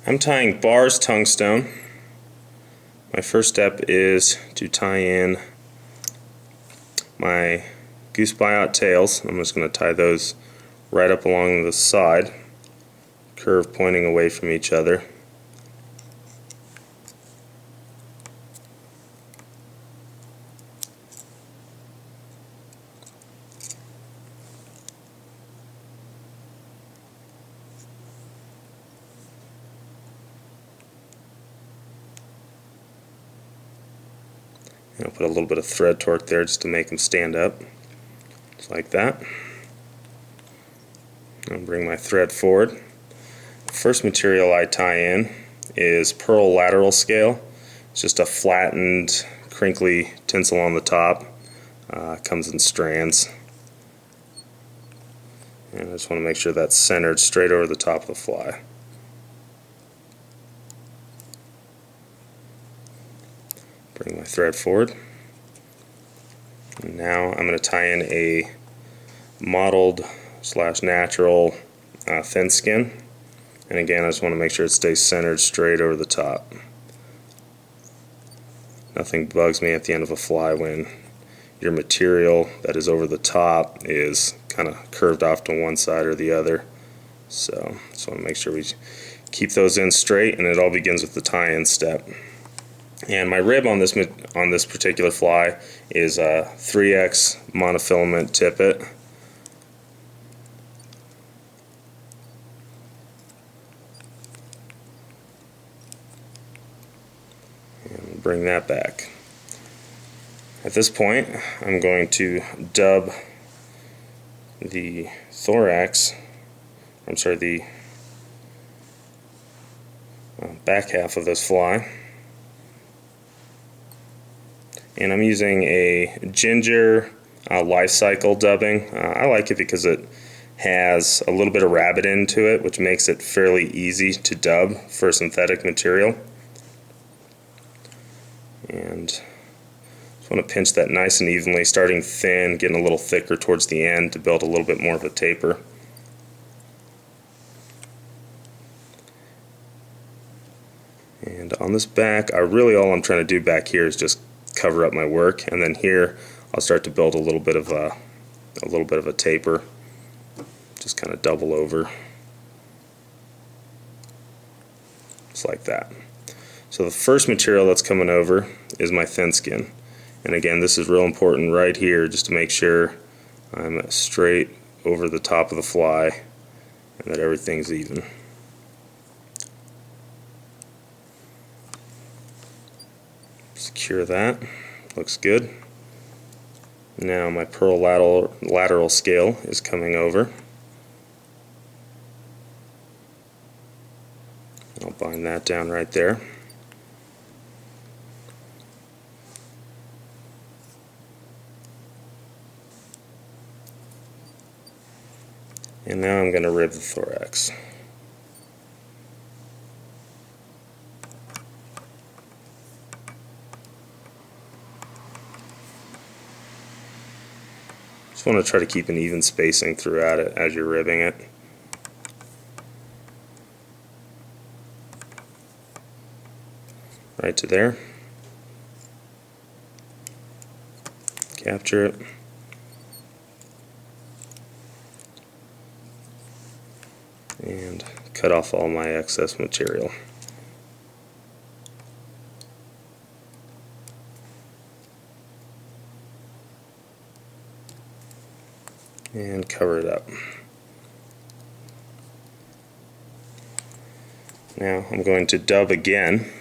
I'm tying bars tungstone. My first step is to tie in my goose buyout tails. I'm just going to tie those right up along the side, curve pointing away from each other. And I'll put a little bit of thread torque there just to make them stand up, just like that. I'll bring my thread forward. The first material I tie in is pearl lateral scale. It's just a flattened, crinkly tinsel on the top. Comes in strands. And I just want to make sure that's centered straight over the top of the fly. Bring my thread forward. And now I'm going to tie in a mottled / natural thin skin. And again, I just want to make sure it stays centered straight over the top. Nothing bugs me at the end of a fly when your material that is over the top is kind of curved off to one side or the other. So just want to make sure we keep those in straight, and it all begins with the tie-in step. And my rib on this particular fly is a 3X monofilament tippet. And bring that back. At this point, I'm going to dub the thorax, the back half of this fly. And I'm using a ginger life cycle dubbing. I like it because it has a little bit of rabbit into it, which makes it fairly easy to dub for synthetic material. And just want to pinch that nice and evenly, starting thin, getting a little thicker towards the end to build a little bit more of a taper. And on this back, all I'm trying to do back here is just cover up my work, and then here I'll start to build a little bit of a taper, just kind of double over, just like that. So the first material that's coming over is my thin skin, and again, this is real important right here, just to make sure I'm straight over the top of the fly and that everything's even. Secure that. Looks good. Now my pearl lateral scale is coming over. I'll bind that down right there. And now I'm going to rib the thorax. Just want to try to keep an even spacing throughout it as you're ribbing it. Right to there. Capture it. And cut off all my excess material. And cover it up. Now I'm going to dub again.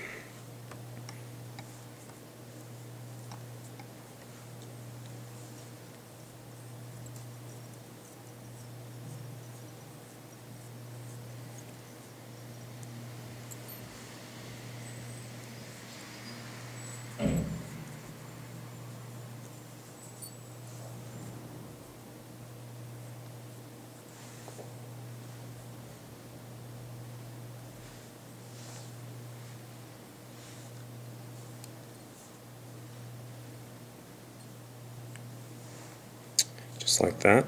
Just like that.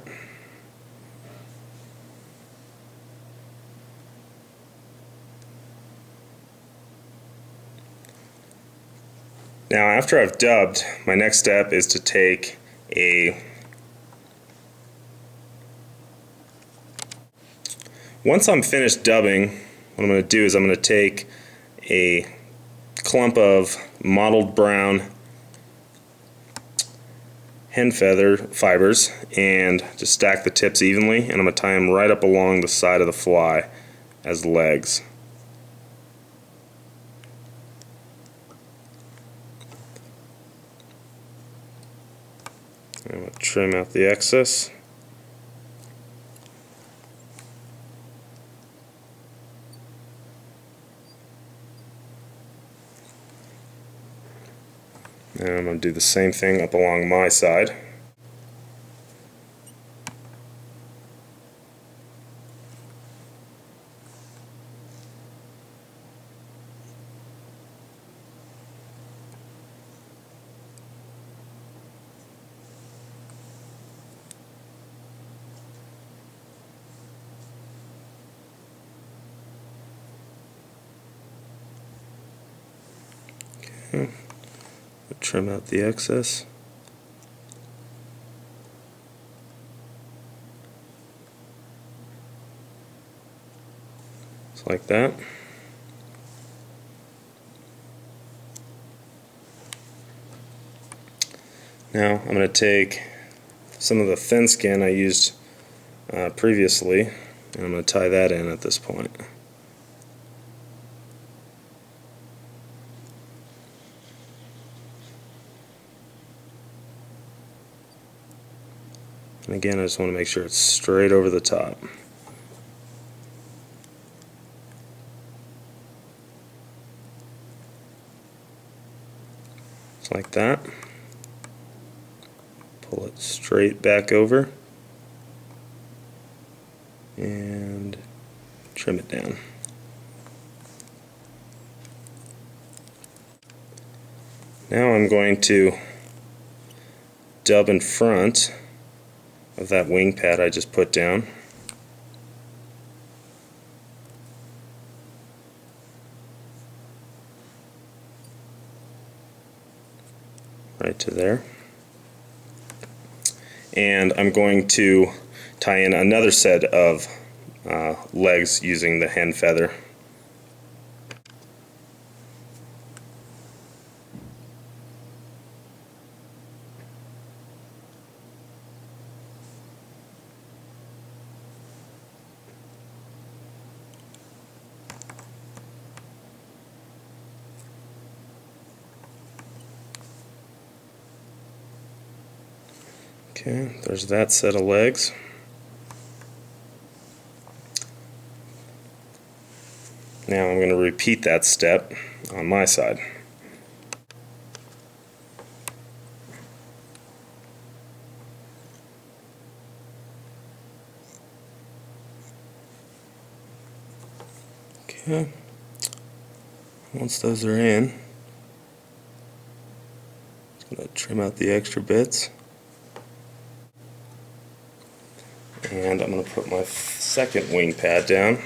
Now after I've dubbed, my next step is to take once I'm finished dubbing, what I'm going to do is I'm going to take a clump of mottled brown hen feather fibers and just stack the tips evenly, and I'm going to tie them right up along the side of the fly as legs. I'm going to trim out the excess. And I'm going to do the same thing up along my side. Okay. Trim out the excess. Just like that. Now I'm going to take some of the thin skin I used previously, and I'm going to tie that in at this point. And again, I just want to make sure it's straight over the top. Just like that. Pull it straight back over and trim it down. Now I'm going to dub in front of that wing pad I just put down. Right to there. And I'm going to tie in another set of legs using the hen feather. Okay, there's that set of legs. Now I'm going to repeat that step on my side. Okay, once those are in, I'm going to trim out the extra bits. And I'm going to put my second wing pad down.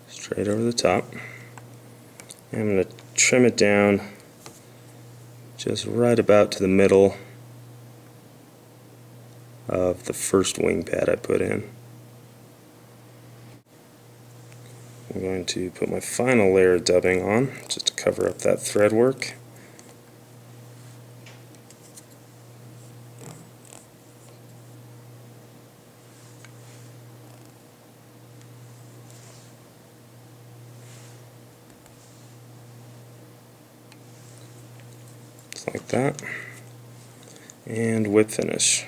Straight over the top. And I'm going to trim it down just right about to the middle of the first wing pad I put in. I'm going to put my final layer of dubbing on just to cover up that thread work. Just like that. And whip finish.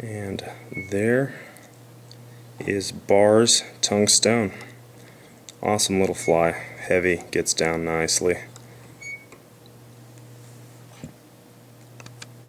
And there is Bar's Tungstone. Awesome little fly, heavy, gets down nicely.